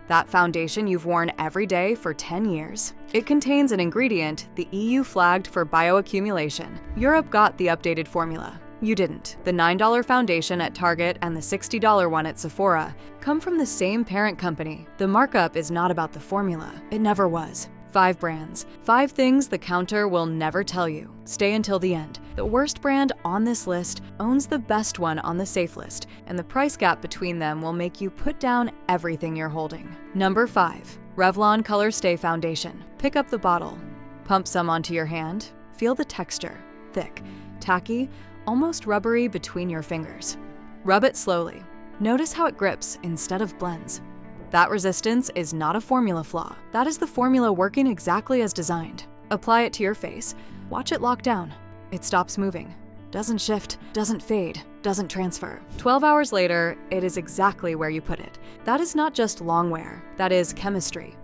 that foundation you've worn every day for 10 years. It contains an ingredient the EU flagged for bioaccumulation. Europe got the updated formula. You didn't. The $9 foundation at Target and the $60 one at Sephora come from the same parent company. The markup is not about the formula. It never was. 5 brands. 5 things the counter will never tell you. Stay until the end. The worst brand on this list owns the best one on the safe list, and the price gap between them will make you put down everything you're holding. Number 5. Revlon Color Stay Foundation. Pick up the bottle. Pump some onto your hand. Feel the texture. Thick, tacky, almost rubbery between your fingers. Rub it slowly. Notice how it grips instead of blends. That resistance is not a formula flaw. That is the formula working exactly as designed. Apply it to your face. Watch it lock down. It stops moving. Doesn't shift, doesn't fade, doesn't transfer. 12 hours later, it is exactly where you put it. That is not just long wear. That is chemistry.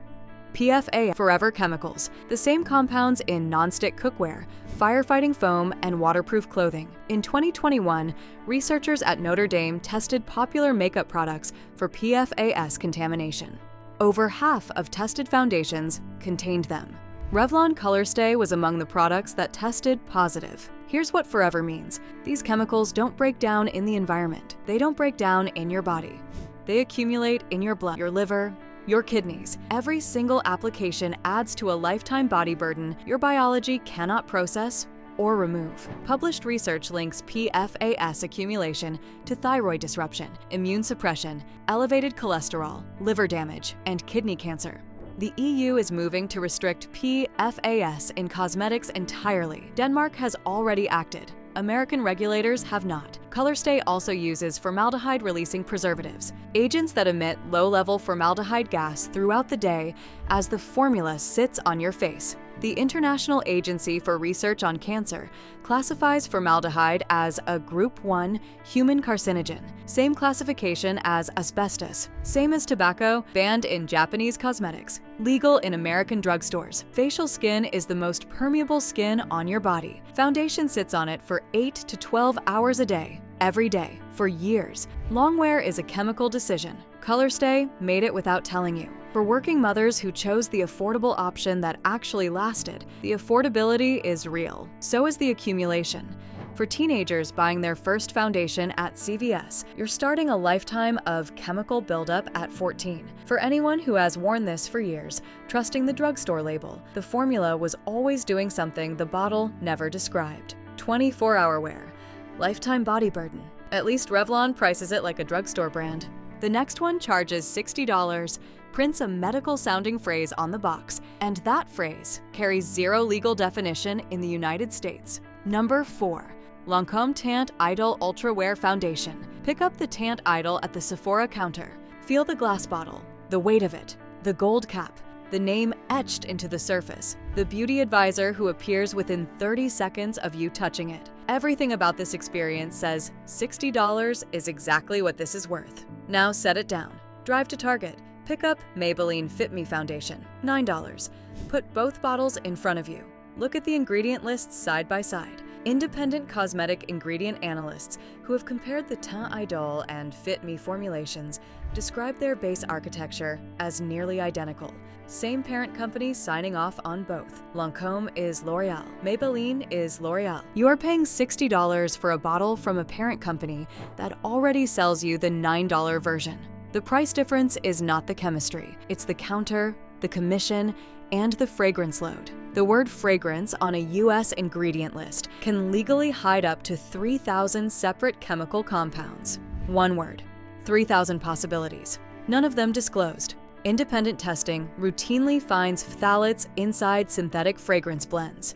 PFA Forever Chemicals, the same compounds in nonstick cookware, firefighting foam, and waterproof clothing. In 2021, researchers at Notre Dame tested popular makeup products for PFAS contamination. Over half of tested foundations contained them. Revlon Color Stay was among the products that tested positive. Here's what forever means. These chemicals don't break down in the environment. They don't break down in your body. They accumulate in your blood, your liver, your kidneys. Every single application adds to a lifetime body burden your biology cannot process or remove. Published research links PFAS accumulation to thyroid disruption, immune suppression, elevated cholesterol, liver damage, and kidney cancer. The EU is moving to restrict PFAS in cosmetics entirely. Denmark has already acted. American regulators have not. Color Stay also uses formaldehyde-releasing preservatives, agents that emit low-level formaldehyde gas throughout the day as the formula sits on your face. The International Agency for Research on Cancer classifies formaldehyde as a Group 1 human carcinogen, same classification as asbestos, same as tobacco, banned in Japanese cosmetics, legal in American drugstores. Facial skin is the most permeable skin on your body. Foundation sits on it for 8 to 12 hours a day, every day, for years. Long wear is a chemical decision. Color Stay made it without telling you. For working mothers who chose the affordable option that actually lasted, the affordability is real. So is the accumulation. For teenagers buying their first foundation at CVS, you're starting a lifetime of chemical buildup at 14. For anyone who has worn this for years, trusting the drugstore label, the formula was always doing something the bottle never described. 24-hour wear. Lifetime body burden. At least Revlon prices it like a drugstore brand. The next one charges $60, prints a medical-sounding phrase on the box, and that phrase carries zero legal definition in the United States. Number 4. Lancôme Teint Idol Ultra Wear Foundation. Pick up the Teint Idol at the Sephora counter. Feel the glass bottle, the weight of it, the gold cap, the name etched into the surface, the beauty advisor who appears within 30 seconds of you touching it. Everything about this experience says $60 is exactly what this is worth. Now set it down. Drive to Target. Pick up Maybelline Fit Me Foundation, $9. Put both bottles in front of you. Look at the ingredient lists side by side. Independent cosmetic ingredient analysts who have compared the Teint Idol and Fit Me formulations describe their base architecture as nearly identical. Same parent company signing off on both. Lancôme is L'Oreal. Maybelline is L'Oreal. You are paying $60 for a bottle from a parent company that already sells you the $9 version. The price difference is not the chemistry. It's the counter, the commission, and the fragrance load. The word fragrance on a US ingredient list can legally hide up to 3,000 separate chemical compounds. One word, 3,000 possibilities, none of them disclosed. Independent testing routinely finds phthalates inside synthetic fragrance blends.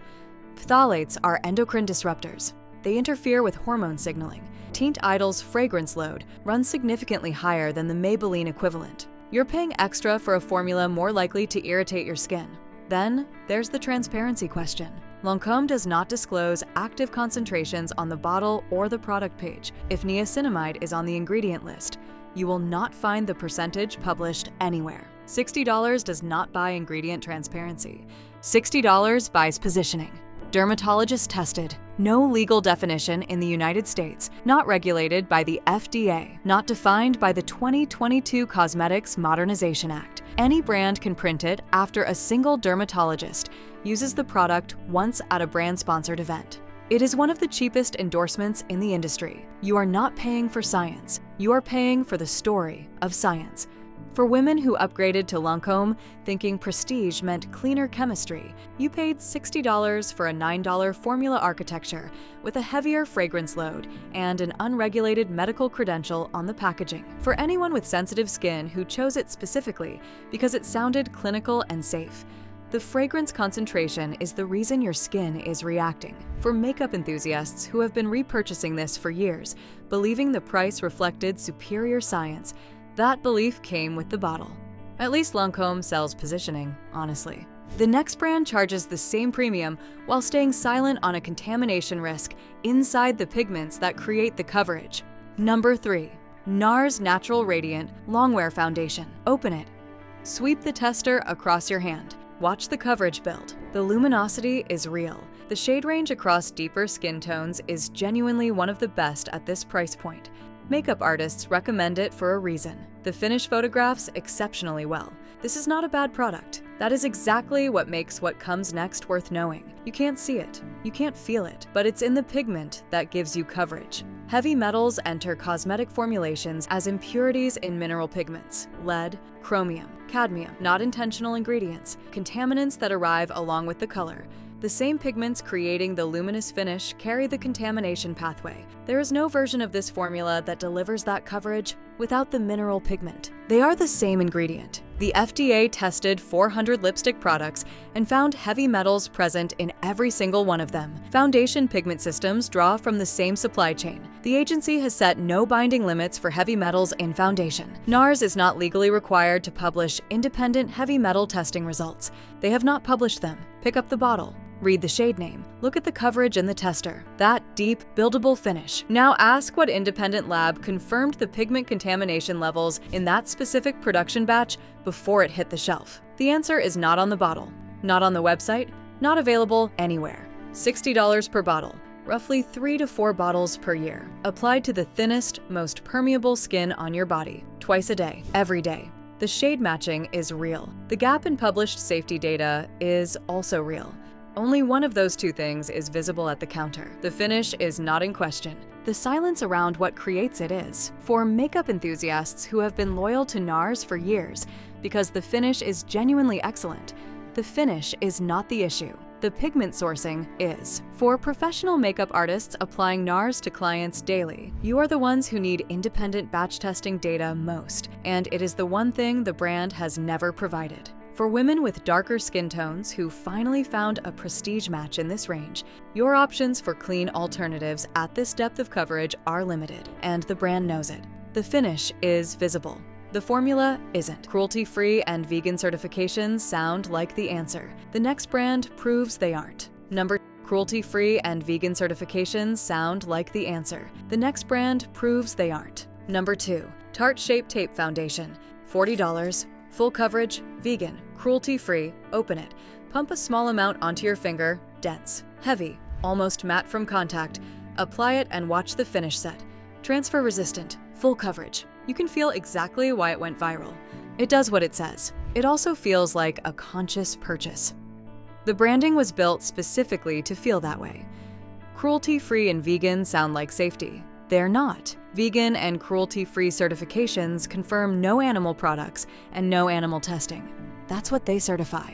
Phthalates are endocrine disruptors. They interfere with hormone signaling. Teint Idol's fragrance load runs significantly higher than the Maybelline equivalent. You're paying extra for a formula more likely to irritate your skin. Then, there's the transparency question. Lancôme does not disclose active concentrations on the bottle or the product page. If niacinamide is on the ingredient list, you will not find the percentage published anywhere. $60 does not buy ingredient transparency. $60 buys positioning. Dermatologist tested, No legal definition in the United States, not regulated by the FDA, not defined by the 2022 Cosmetics Modernization Act. Any brand can print it after a single dermatologist uses the product once at a brand-sponsored event. It is one of the cheapest endorsements in the industry. You are not paying for science. You are paying for the story of science. For women who upgraded to Lancôme thinking prestige meant cleaner chemistry, you paid $60 for a $9 formula architecture with a heavier fragrance load and an unregulated medical credential on the packaging. For anyone with sensitive skin who chose it specifically because it sounded clinical and safe, the fragrance concentration is the reason your skin is reacting. For makeup enthusiasts who have been repurchasing this for years, believing the price reflected superior science, that belief came with the bottle. At least Lancôme sells positioning, honestly. The next brand charges the same premium while staying silent on a contamination risk inside the pigments that create the coverage. Number 3. NARS Natural Radiant Longwear Foundation. Open it. Sweep the tester across your hand. Watch the coverage build. The luminosity is real. The shade range across deeper skin tones is genuinely one of the best at this price point. Makeup artists recommend it for a reason. The finish photographs exceptionally well. This is not a bad product. That is exactly what makes what comes next worth knowing. You can't see it, you can't feel it, but it's in the pigment that gives you coverage. Heavy metals enter cosmetic formulations as impurities in mineral pigments: lead, chromium, cadmium, not intentional ingredients, contaminants that arrive along with the color. The same pigments creating the luminous finish carry the contamination pathway. There is no version of this formula that delivers that coverage without the mineral pigment. They are the same ingredient. The FDA tested 400 lipstick products and found heavy metals present in every single one of them. Foundation pigment systems draw from the same supply chain. The agency has set no binding limits for heavy metals in foundation. NARS is not legally required to publish independent heavy metal testing results. They have not published them. Pick up the bottle. Read the shade name. Look at the coverage in the tester. That deep, buildable finish. Now ask what independent lab confirmed the pigment contamination levels in that specific production batch before it hit the shelf. The answer is not on the bottle, not on the website, not available anywhere. $60 per bottle. Roughly 3 to 4 bottles per year. Applied to the thinnest, most permeable skin on your body. Twice a day, every day. The shade matching is real. The gap in published safety data is also real. Only one of those two things is visible at the counter. The finish is not in question. The silence around what creates it is. For makeup enthusiasts who have been loyal to NARS for years, because the finish is genuinely excellent, the finish is not the issue. The pigment sourcing is. For professional makeup artists applying NARS to clients daily, you are the ones who need independent batch testing data most, and it is the one thing the brand has never provided. For women with darker skin tones who finally found a prestige match in this range, your options for clean alternatives at this depth of coverage are limited, and the brand knows it. The finish is visible. The formula isn't. Cruelty-free and vegan certifications sound like the answer. The next brand proves they aren't. Number 2. Cruelty-free and vegan certifications sound like the answer. The next brand proves they aren't. Number 2. Tarte Shape Tape Foundation. $40. Full coverage, vegan, cruelty-free, open it. Pump a small amount onto your finger, dense, heavy, almost matte from contact. Apply it and watch the finish set. Transfer resistant, full coverage. You can feel exactly why it went viral. It does what it says. It also feels like a conscious purchase. The branding was built specifically to feel that way. Cruelty-free and vegan sound like safety. They're not. Vegan and cruelty-free certifications confirm no animal products and no animal testing. That's what they certify.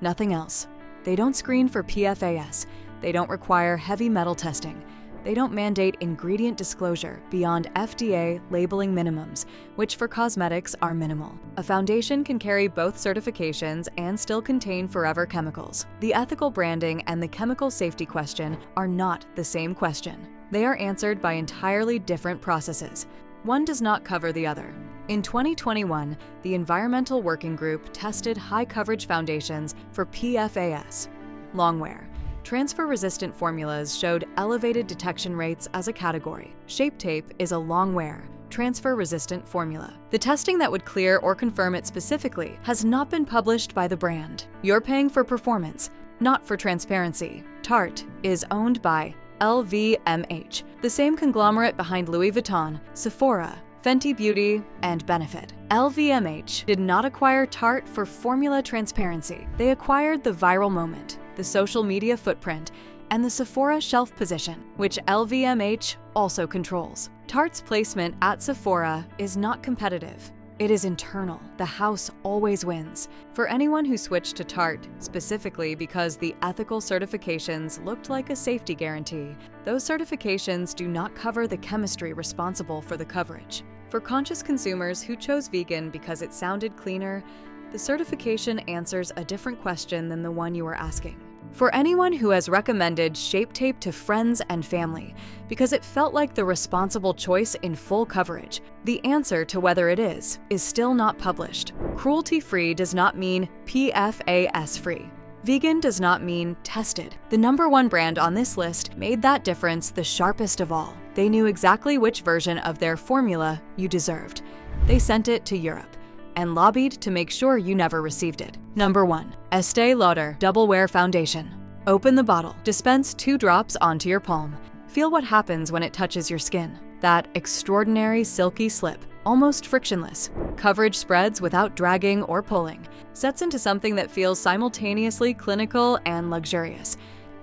Nothing else. They don't screen for PFAS. They don't require heavy metal testing. They don't mandate ingredient disclosure beyond FDA labeling minimums, which for cosmetics are minimal. A foundation can carry both certifications and still contain forever chemicals. The ethical branding and the chemical safety question are not the same question. They are answered by entirely different processes. One does not cover the other. In 2021, the Environmental Working Group tested high-coverage foundations for PFAS. Longwear. Transfer-resistant formulas showed elevated detection rates as a category. Shape Tape is a longwear, transfer-resistant formula. The testing that would clear or confirm it specifically has not been published by the brand. You're paying for performance, not for transparency. Tarte is owned by LVMH, the same conglomerate behind Louis Vuitton, Sephora, Fenty Beauty, and Benefit. LVMH did not acquire Tarte for formula transparency. They acquired the viral moment, the social media footprint, and the Sephora shelf position, which LVMH also controls. Tarte's placement at Sephora is not competitive. It is internal. The house always wins. For anyone who switched to Tarte, specifically because the ethical certifications looked like a safety guarantee, those certifications do not cover the chemistry responsible for the coverage. For conscious consumers who chose vegan because it sounded cleaner, the certification answers a different question than the one you are asking. For anyone who has recommended Shape Tape to friends and family because it felt like the responsible choice in full coverage, the answer to whether it is still not published. Cruelty-free does not mean PFAS-free. Vegan does not mean tested. The #1 brand on this list made that difference the sharpest of all. They knew exactly which version of their formula you deserved. They sent it to Europe and lobbied to make sure you never received it. #1. Estée Lauder Double Wear Foundation. Open the bottle, dispense 2 drops onto your palm. Feel what happens when it touches your skin. That extraordinary silky slip, almost frictionless. Coverage spreads without dragging or pulling. Sets into something that feels simultaneously clinical and luxurious.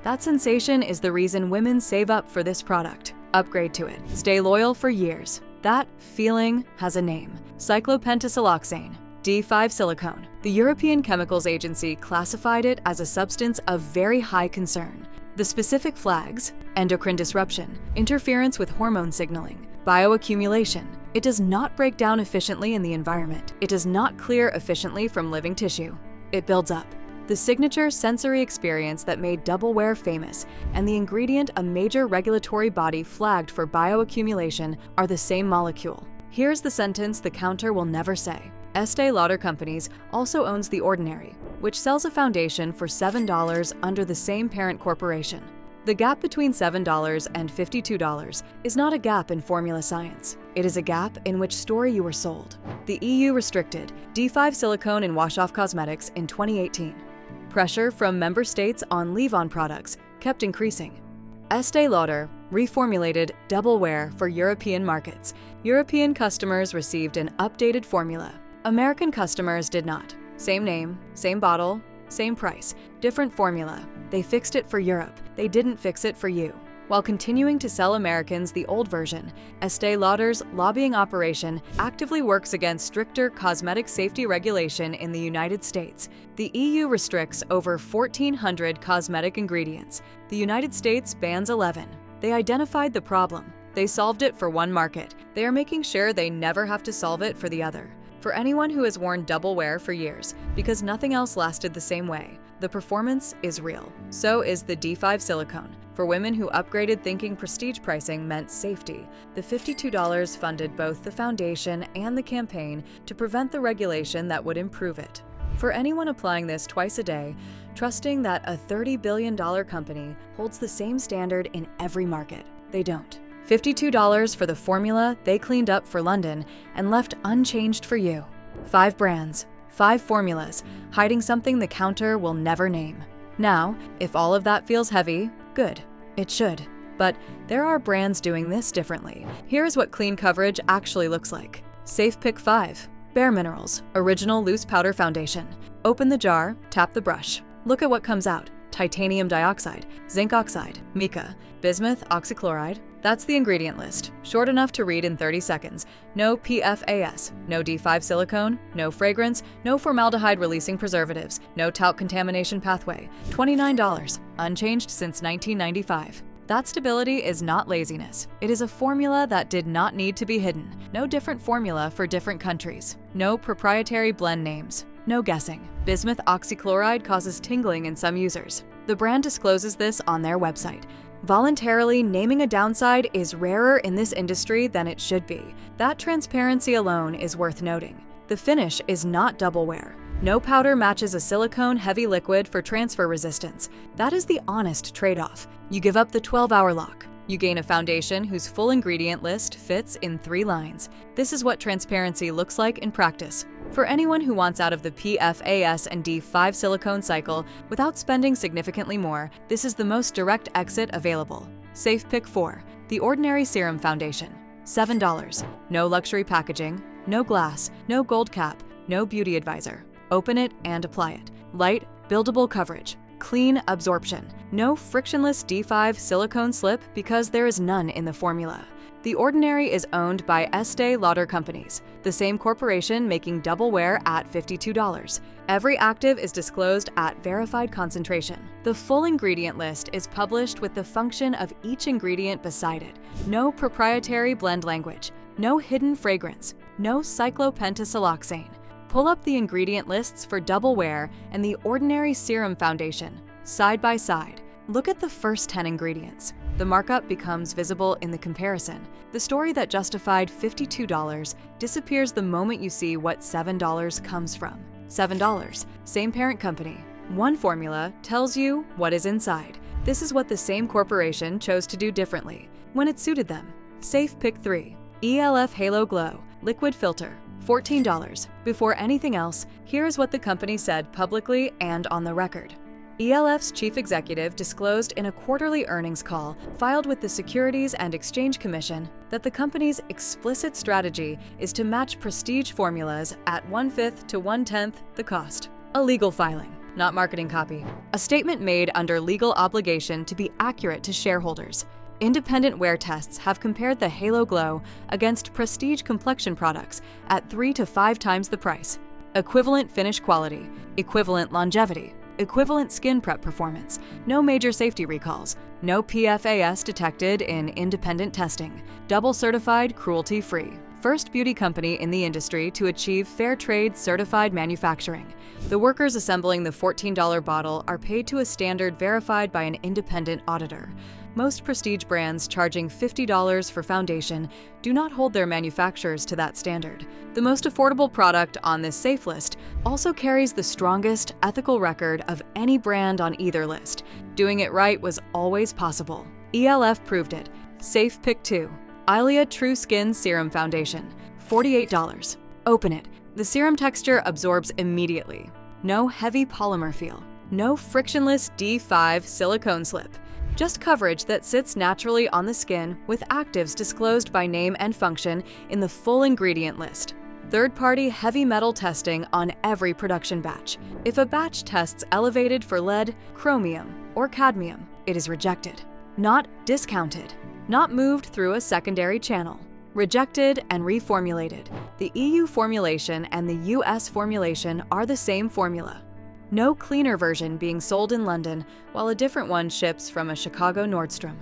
That sensation is the reason women save up for this product. Upgrade to it. Stay loyal for years. That feeling has a name. Cyclopentasiloxane, D5 silicone. The European Chemicals Agency classified it as a substance of very high concern. The specific flags: endocrine disruption, interference with hormone signaling, bioaccumulation. It does not break down efficiently in the environment. It does not clear efficiently from living tissue. It builds up. The signature sensory experience that made Double Wear famous and the ingredient a major regulatory body flagged for bioaccumulation are the same molecule. Here's the sentence the counter will never say. Estée Lauder Companies also owns The Ordinary, which sells a foundation for $7 under the same parent corporation. The gap between $7 and $52 is not a gap in formula science. It is a gap in which story you were sold. The EU restricted D5 silicone in wash-off cosmetics in 2018. Pressure from member states on leave-on products kept increasing. Estée Lauder reformulated Double Wear for European markets. European customers received an updated formula. American customers did not. Same name, same bottle, same price, different formula. They fixed it for Europe. They didn't fix it for you. While continuing to sell Americans the old version, Estée Lauder's lobbying operation actively works against stricter cosmetic safety regulation in the United States. The EU restricts over 1,400 cosmetic ingredients. The United States bans 11. They identified the problem. They solved it for one market. They are making sure they never have to solve it for the other. For anyone who has worn Double Wear for years, because nothing else lasted the same way, the performance is real. So is the D5 silicone. For women who upgraded thinking prestige pricing meant safety, the $52 funded both the foundation and the campaign to prevent the regulation that would improve it. For anyone applying this twice a day, trusting that a $30 billion company holds the same standard in every market, they don't. $52 for the formula they cleaned up for London and left unchanged for you. 5 brands, 5 formulas, hiding something the counter will never name. Now, if all of that feels heavy, good. It should. But there are brands doing this differently. Here's what clean coverage actually looks like. Safe Pick 5. Bare Minerals Original Loose Powder Foundation. Open the jar, tap the brush. Look at what comes out. Titanium dioxide, zinc oxide, mica, bismuth oxychloride. That's the ingredient list. Short enough to read in 30 seconds. No PFAS, no D5 silicone, no fragrance, no formaldehyde-releasing preservatives, no talc contamination pathway. $29, unchanged since 1995. That stability is not laziness. It is a formula that did not need to be hidden. No different formula for different countries. No proprietary blend names. No guessing. Bismuth oxychloride causes tingling in some users. The brand discloses this on their website. Voluntarily naming a downside is rarer in this industry than it should be. That transparency alone is worth noting. The finish is not Double Wear. No powder matches a silicone-heavy liquid for transfer resistance. That is the honest trade-off. You give up the 12-hour lock. You gain a foundation whose full ingredient list fits in 3 lines. This is what transparency looks like in practice. For anyone who wants out of the PFAS and D5 silicone cycle without spending significantly more, this is the most direct exit available. Safe Pick 4, the Ordinary Serum Foundation, $7. No luxury packaging, no glass, no gold cap, no beauty advisor. Open it and apply it. Light, buildable coverage. Clean absorption. No frictionless D5 silicone slip because there is none in the formula. The Ordinary is owned by Estée Lauder Companies, the same corporation making Double Wear at $52. Every active is disclosed at verified concentration. The full ingredient list is published with the function of each ingredient beside it. No proprietary blend language. No hidden fragrance. No cyclopentasiloxane. Pull up the ingredient lists for Double Wear and the Ordinary Serum Foundation, side by side. Look at the first 10 ingredients. The markup becomes visible in the comparison. The story that justified $52 disappears the moment you see what $7 comes from. $7, same parent company. One formula tells you what is inside. This is what the same corporation chose to do differently when it suited them. Safe Pick 3, ELF Halo Glow, Liquid Filter, $14. Before anything else, here is what the company said publicly and on the record. ELF's chief executive disclosed in a quarterly earnings call filed with the Securities and Exchange Commission that the company's explicit strategy is to match prestige formulas at 1/5 to 1/10 the cost. A legal filing, not marketing copy. A statement made under legal obligation to be accurate to shareholders. Independent wear tests have compared the Halo Glow against prestige complexion products at 3 to 5 times the price. Equivalent finish quality, equivalent longevity, equivalent skin prep performance, no major safety recalls, no PFAS detected in independent testing, double certified cruelty-free. First beauty company in the industry to achieve fair trade certified manufacturing. The workers assembling the $14 bottle are paid to a standard verified by an independent auditor. Most prestige brands charging $50 for foundation do not hold their manufacturers to that standard. The most affordable product on this safe list also carries the strongest ethical record of any brand on either list. Doing it right was always possible. ELF proved it. Safe Pick 2, Ilia True Skin Serum Foundation, $48. Open it. The serum texture absorbs immediately. No heavy polymer feel. No frictionless D5 silicone slip. Just coverage that sits naturally on the skin with actives disclosed by name and function in the full ingredient list. Third-party heavy metal testing on every production batch. If a batch tests elevated for lead, chromium, or cadmium, it is rejected. Not discounted. Not moved through a secondary channel. Rejected and reformulated. The EU formulation and the US formulation are the same formula. No cleaner version being sold in London, while a different one ships from a Chicago Nordstrom.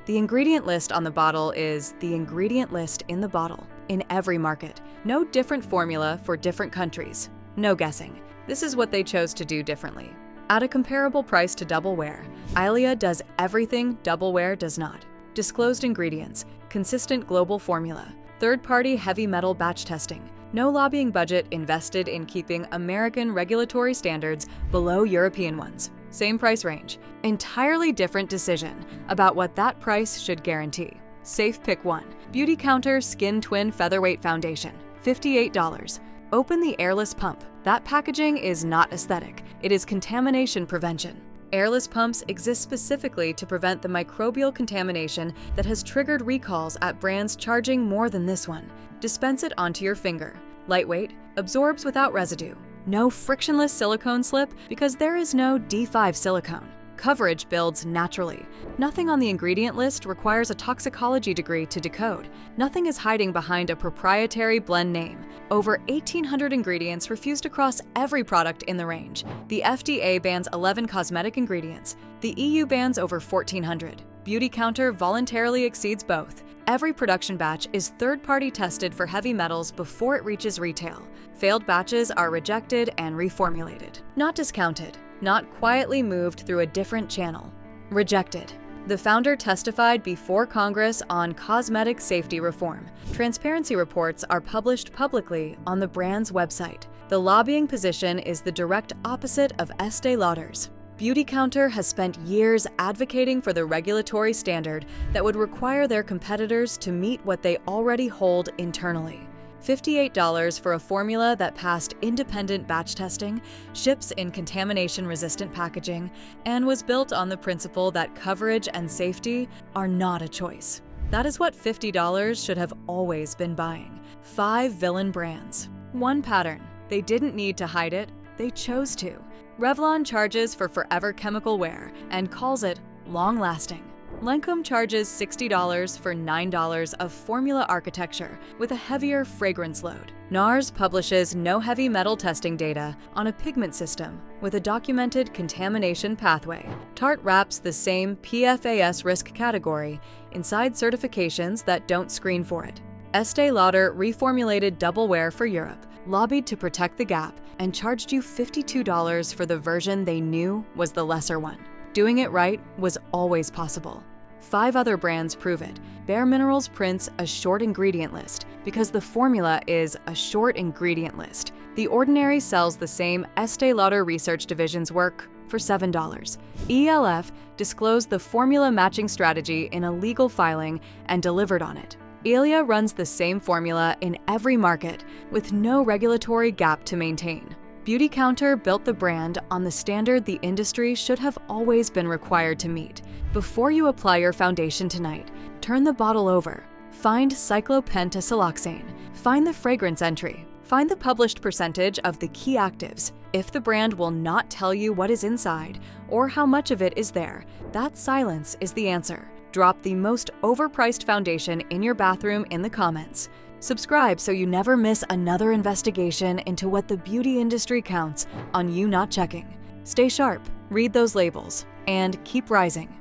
The ingredient list on the bottle is the ingredient list in the bottle, in every market. No different formula for different countries. No guessing. This is what they chose to do differently. At a comparable price to Double Wear, Ilia does everything Double Wear does not. Disclosed ingredients, consistent global formula, third-party heavy metal batch testing, no lobbying budget invested in keeping American regulatory standards below European ones. Same price range. Entirely different decision about what that price should guarantee. Safe Pick 1, Beauty Counter Skin Twin Featherweight Foundation, $58. Open the airless pump. That packaging is not aesthetic. It is contamination prevention. Airless pumps exist specifically to prevent the microbial contamination that has triggered recalls at brands charging more than this one. Dispense it onto your finger. Lightweight, absorbs without residue. No frictionless silicone slip because there is no D5 silicone. Coverage builds naturally. Nothing on the ingredient list requires a toxicology degree to decode. Nothing is hiding behind a proprietary blend name. Over 1,800 ingredients refused across every product in the range. The FDA bans 11 cosmetic ingredients. The EU bans over 1,400. Beauty Counter voluntarily exceeds both. Every production batch is third-party tested for heavy metals before it reaches retail. Failed batches are rejected and reformulated. Not discounted. Not quietly moved through a different channel. Rejected. The founder testified before Congress on cosmetic safety reform. Transparency reports are published publicly on the brand's website. The lobbying position is the direct opposite of Estée Lauder's. Beauty Counter has spent years advocating for the regulatory standard that would require their competitors to meet what they already hold internally. $58 for a formula that passed independent batch testing, ships in contamination-resistant packaging, and was built on the principle that coverage and safety are not a choice. That is what $50 should have always been buying. 5 villain brands. One pattern. They didn't need to hide it, they chose to. Revlon charges for forever chemical wear and calls it long-lasting. Lancome charges $60 for $9 of formula architecture with a heavier fragrance load. NARS publishes no heavy metal testing data on a pigment system with a documented contamination pathway. Tarte wraps the same PFAS risk category inside certifications that don't screen for it. Estee Lauder reformulated double wear for Europe, lobbied to protect the gap, and charged you $52 for the version they knew was the lesser one. Doing it right was always possible. 5 other brands prove it. Bare Minerals prints a short ingredient list because the formula is a short ingredient list. The Ordinary sells the same Estee Lauder Research Division's work for $7. ELF disclosed the formula matching strategy in a legal filing and delivered on it. Ilia runs the same formula in every market with no regulatory gap to maintain. Beautycounter built the brand on the standard the industry should have always been required to meet. Before you apply your foundation tonight, turn the bottle over. Find cyclopentasiloxane. Find the fragrance entry. Find the published percentage of the key actives. If the brand will not tell you what is inside or how much of it is there, that silence is the answer. Drop the most overpriced foundation in your bathroom in the comments. Subscribe so you never miss another investigation into what the beauty industry counts on you not checking. Stay sharp, read those labels, and keep rising.